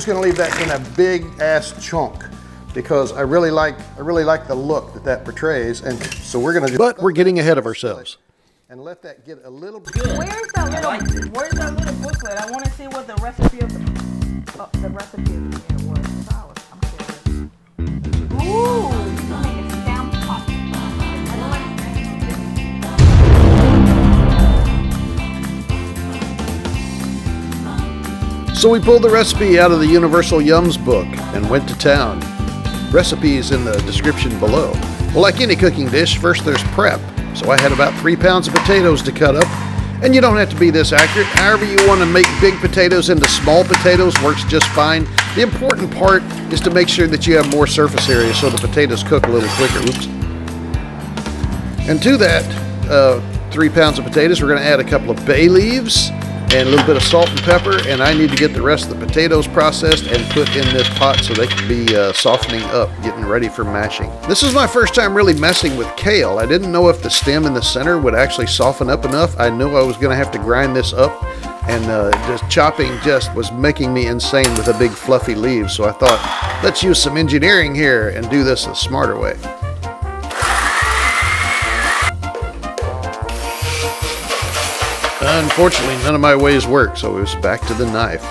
Just gonna leave that in a big ass chunk because I really like the look that portrays, and so we're gonna. But we're getting ahead of ourselves. And let that get a little bit. Where's that little booklet? I want to see what the recipe of the recipe of the was. I'm curious. Ooh, you can make a stamp pot. So we pulled the recipe out of the Universal Yums book and went to town. Recipes in the description below. Well, like any cooking dish, first there's prep. So I had about 3 pounds of potatoes to cut up. And you don't have to be this accurate. However you want to make big potatoes into small potatoes works just fine. The important part is to make sure that you have more surface area so the potatoes cook a little quicker. Oops. And to that 3 pounds of potatoes, we're going to add a couple of bay leaves and a little bit of salt and pepper, and I need to get the rest of the potatoes processed and put in this pot so they can be softening up, getting ready for mashing. This is my first time really messing with kale. I didn't know if the stem in the center would actually soften up enough. I knew I was going to have to grind this up, and just chopping just was making me insane with a big fluffy leaf, so I thought, let's use some engineering here and do this a smarter way. Unfortunately, none of my ways worked, so it was back to the knife.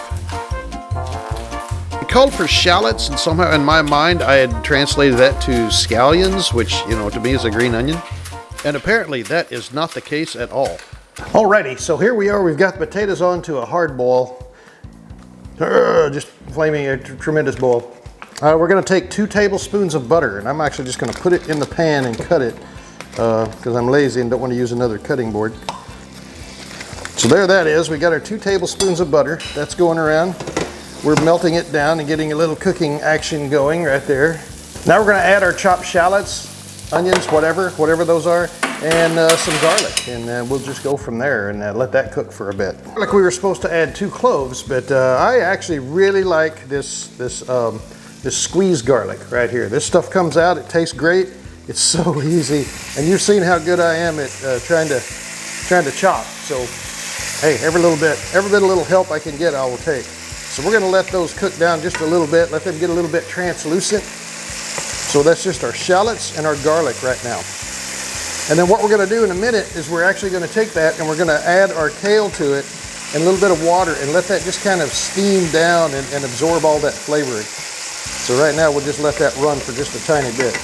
It called for shallots, and somehow in my mind I had translated that to scallions, which, you know, to me is a green onion. And apparently that is not the case at all. Alrighty, so here we are. We've got the potatoes onto a hard boil. Just flaming a tremendous boil. We're going to take 2 tablespoons of butter, and I'm actually just going to put it in the pan and cut it because I'm lazy and don't want to use another cutting board. So there that is. We got our 2 tablespoons of butter. That's going around. We're melting it down and getting a little cooking action going right there. Now we're going to add our chopped shallots, onions, whatever those are, and some garlic. And we'll just go from there and let that cook for a bit. Like we were supposed to add 2 cloves, but I actually really like this squeezed garlic right here. This stuff comes out. It tastes great. It's so easy, and you've seen how good I am at trying to chop. So. Hey, every little little help I can get, I will take. So we're gonna let those cook down just a little bit, let them get a little bit translucent. So that's just our shallots and our garlic right now. And then what we're gonna do in a minute is we're actually gonna take that and we're gonna add our kale to it and a little bit of water and let that just kind of steam down and absorb all that flavoring. So right now we'll just let that run for just a tiny bit.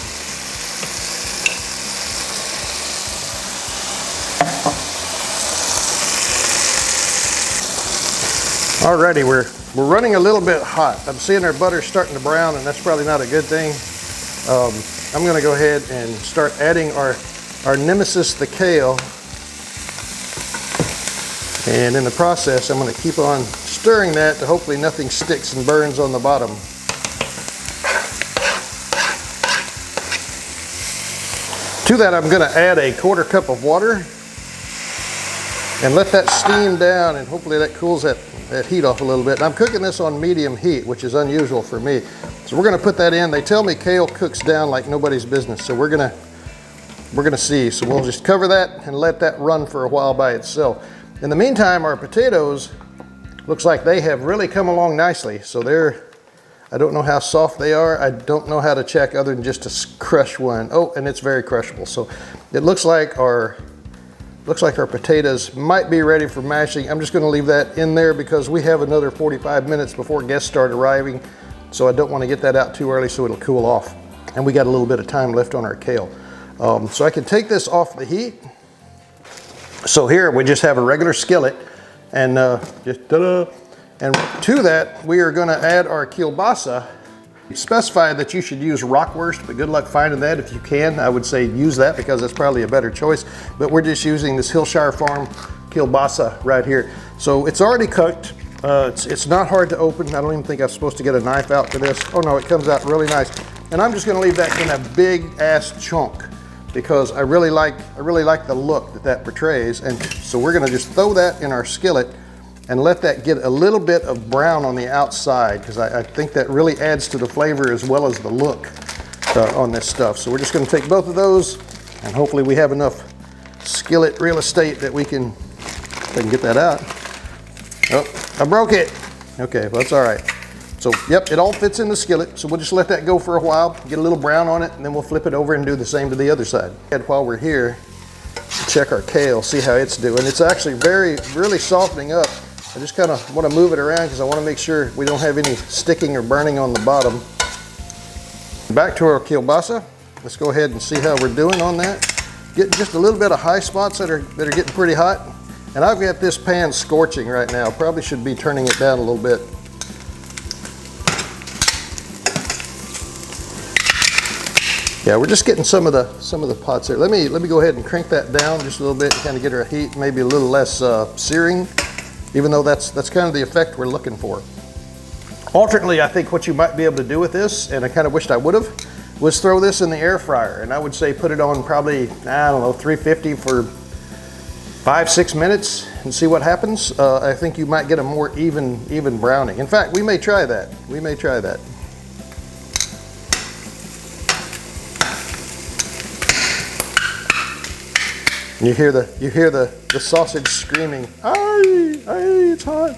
Alrighty, we're running a little bit hot. I'm seeing our butter starting to brown, and that's probably not a good thing. I'm going to go ahead and start adding our nemesis, the kale. And in the process, I'm going to keep on stirring that to hopefully nothing sticks and burns on the bottom. To that, I'm going to add a 1/4 cup of water and let that steam down, and hopefully that cools that heat off a little bit. And I'm cooking this on medium heat, which is unusual for me. So we're gonna put that in. They tell me kale cooks down like nobody's business. So we're gonna see. So we'll just cover that and let that run for a while by itself. In the meantime, our potatoes, looks like they have really come along nicely. So I don't know how soft they are. I don't know how to check other than just to crush one. Oh, and it's very crushable. So it looks like our potatoes might be ready for mashing. I'm just gonna leave that in there because we have another 45 minutes before guests start arriving. So I don't wanna get that out too early so it'll cool off. And we got a little bit of time left on our kale. So I can take this off the heat. So here we just have a regular skillet and just ta-da. And to that, we are gonna add our kielbasa. Specify that you should use Rookworst, but good luck finding that if you can. I would say use that because that's probably a better choice. But we're just using this Hillshire Farm kielbasa right here. So it's already cooked. It's not hard to open. I don't even think I'm supposed to get a knife out for this. Oh no, it comes out really nice. And I'm just gonna leave that in a big ass chunk because I really like the look that portrays. And so we're gonna just throw that in our skillet and let that get a little bit of brown on the outside because I think that really adds to the flavor as well as the look on this stuff. So we're just going to take both of those and hopefully we have enough skillet real estate that we can, if I can get that out. Oh, I broke it. Okay, well, that's all right. So, yep, it all fits in the skillet. So we'll just let that go for a while, get a little brown on it, and then we'll flip it over and do the same to the other side. And while we're here, check our kale, see how it's doing. It's actually really softening up. I just kind of want to move it around because I want to make sure we don't have any sticking or burning on the bottom. Back to our kielbasa. Let's go ahead and see how we're doing on that. Getting just a little bit of high spots that are getting pretty hot. And I've got this pan scorching right now. Probably should be turning it down a little bit. Yeah, we're just getting some of the pots there. Let me go ahead and crank that down just a little bit and kind of get our heat maybe a little less searing, even though that's kind of the effect we're looking for. Alternately, I think what you might be able to do with this, and I kind of wished I would have, was throw this in the air fryer. And I would say put it on probably, I don't know, 350 for 5-6 minutes and see what happens. I think you might get a more even browning. In fact, we may try that. We may try that. You hear the sausage screaming, "Aye, aye, it's hot."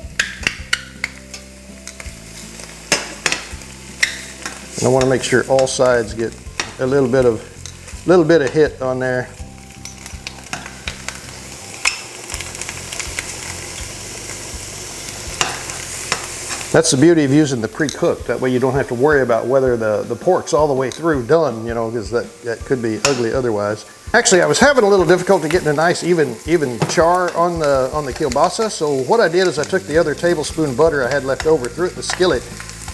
And I want to make sure all sides get a little bit of hit on there. That's the beauty of using the pre-cooked. That way you don't have to worry about whether the pork's all the way through done, you know, because that could be ugly otherwise. Actually, I was having a little difficulty getting a nice even char on the kielbasa. So what I did is I took the other tablespoon butter I had left over, threw it in the skillet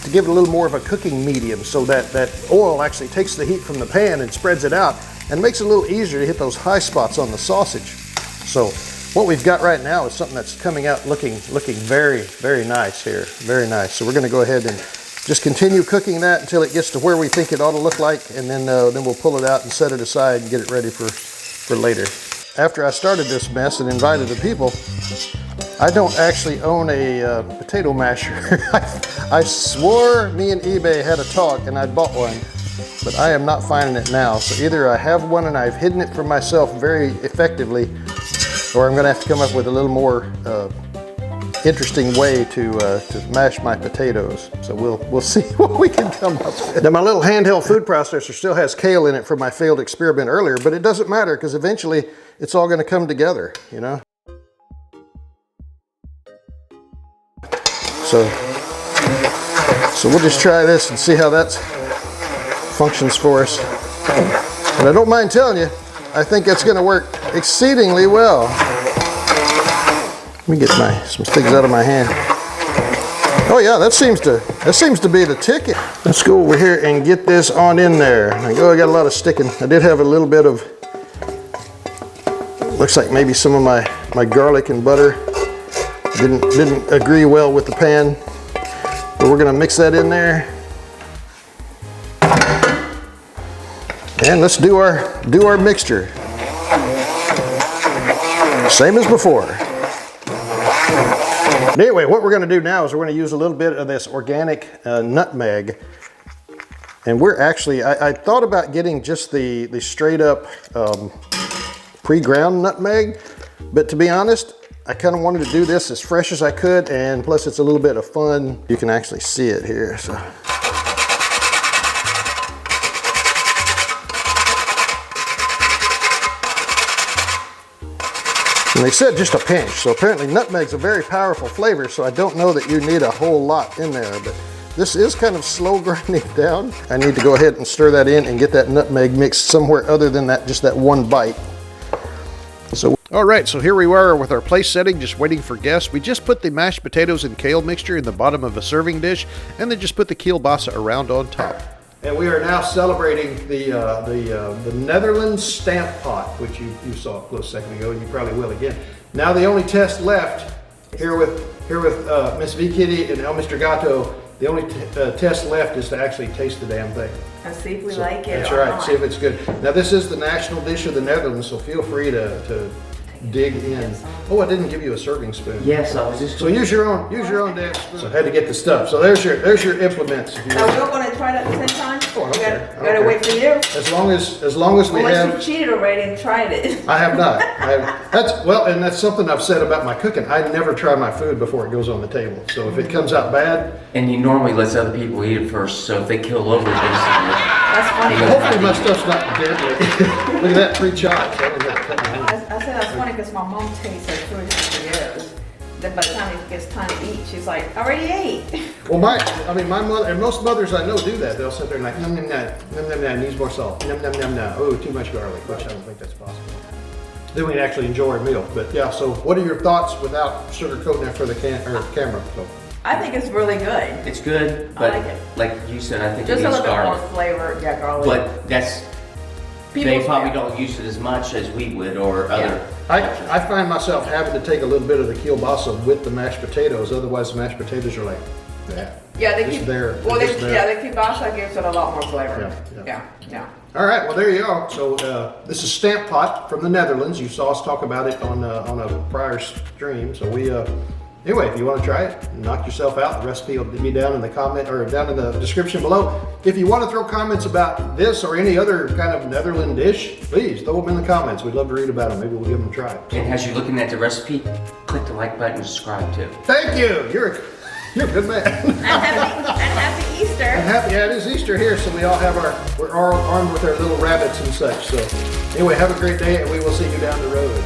to give it a little more of a cooking medium, so that oil actually takes the heat from the pan and spreads it out and makes it a little easier to hit those high spots on the sausage. So what we've got right now is something that's coming out looking very nice here, very nice. So we're going to go ahead and just continue cooking that until it gets to where we think it ought to look like, and then we'll pull it out and set it aside and get it ready for later. After I started this mess and invited the people, I don't actually own a potato masher. I swore me and eBay had a talk and I'd bought one, but I am not finding it now. So either I have one and I've hidden it from myself very effectively, or I'm going to have to come up with a little more interesting way to mash my potatoes. So we'll see what we can come up with. Now my little handheld food processor still has kale in it from my failed experiment earlier, but it doesn't matter because eventually it's all going to come together, you know. So we'll just try this and see how that functions for us. And I don't mind telling you, I think it's going to work exceedingly well. Let me get some things out of my hand. Oh yeah, that seems to be the ticket. Let's go over here and get this on in there. I got a lot of sticking. I did have a little bit of, looks like maybe some of my garlic and butter didn't agree well with the pan. But we're gonna mix that in there. And let's do our mixture. Same as before. Anyway, what we're going to do now is we're going to use a little bit of this organic nutmeg. And we're actually, I thought about getting just the straight up pre-ground nutmeg, but to be honest, I kind of wanted to do this as fresh as I could, and plus it's a little bit of fun. You can actually see it here. So. And they said just a pinch, so apparently nutmeg's a very powerful flavor, so I don't know that you need a whole lot in there, but this is kind of slow grinding down. I need to go ahead and stir that in and get that nutmeg mixed somewhere other than that, just that one bite. So. All right, so here we are with our place setting, just waiting for guests. We just put the mashed potatoes and kale mixture in the bottom of a serving dish, and then just put the kielbasa around on top. And we are now celebrating the Netherlands stamp pot, which you saw a close second ago, and you probably will again. Now the only test left here with Miss V Kitty and El Mr. Gato, the only test left is to actually taste the damn thing. And see if we like it. That's or right. not. See if it's good. Now this is the national dish of the Netherlands, so feel free to dig in. Oh, I didn't give you a serving spoon. Yes, I was just. So use your own damn spoon. So I had to get the stuff. So there's your implements. If you Now we're going to try it at the same time. Oh, okay. We gotta wait for you. As long as we Unless have. you cheated already and tried it. I have not. That's something I've said about my cooking. I never try my food before it goes on the table. So if it comes out bad, And he normally lets other people eat it first, so if they kill over, basically. That's funny. Hopefully my stuff's not deadly. Look at that, 3 chops. I don't have to cut my hand. I said that's funny because my mom tastes her food for years. Then by the time it gets time to eat, she's like, I already ate. Well, my mother, and most mothers I know do that. They'll sit there and like, num, num, num, num, num, num, needs more salt, num, num, num, num. Oh, too much garlic, which I don't think that's possible. Then we can actually enjoy our meal. But yeah, so what are your thoughts without sugarcoating it for the camera? So. I think it's really good. It's good, I but like it. like you said, I think Just it a needs little bit more garlic. flavor, yeah, garlic. But that's, they People's- probably don't use it as much as we would or other. I find myself having to take a little bit of the kielbasa with the mashed potatoes. Otherwise, the mashed potatoes are like that. Yeah, they Just keep. there. Well, Just there. yeah, the kielbasa gives it a lot more flavor. Yeah. Yeah. All right, well, there you go. So this is Stamp Pot from the Netherlands. You saw us talk about it on a prior stream. So we, anyway, if you want to try it, knock yourself out. The recipe will be down in the comment or down in the description below. If you want to throw comments about this or any other kind of Netherland dish, please throw them in the comments. We'd love to read about them. Maybe we'll give them a try. And as you're looking at the recipe, click the like button and subscribe too. Thank you. You're a good man. And happy Easter. Yeah, it is Easter here, so we're all armed with our little rabbits and such. So anyway, have a great day, and we will see you down the road.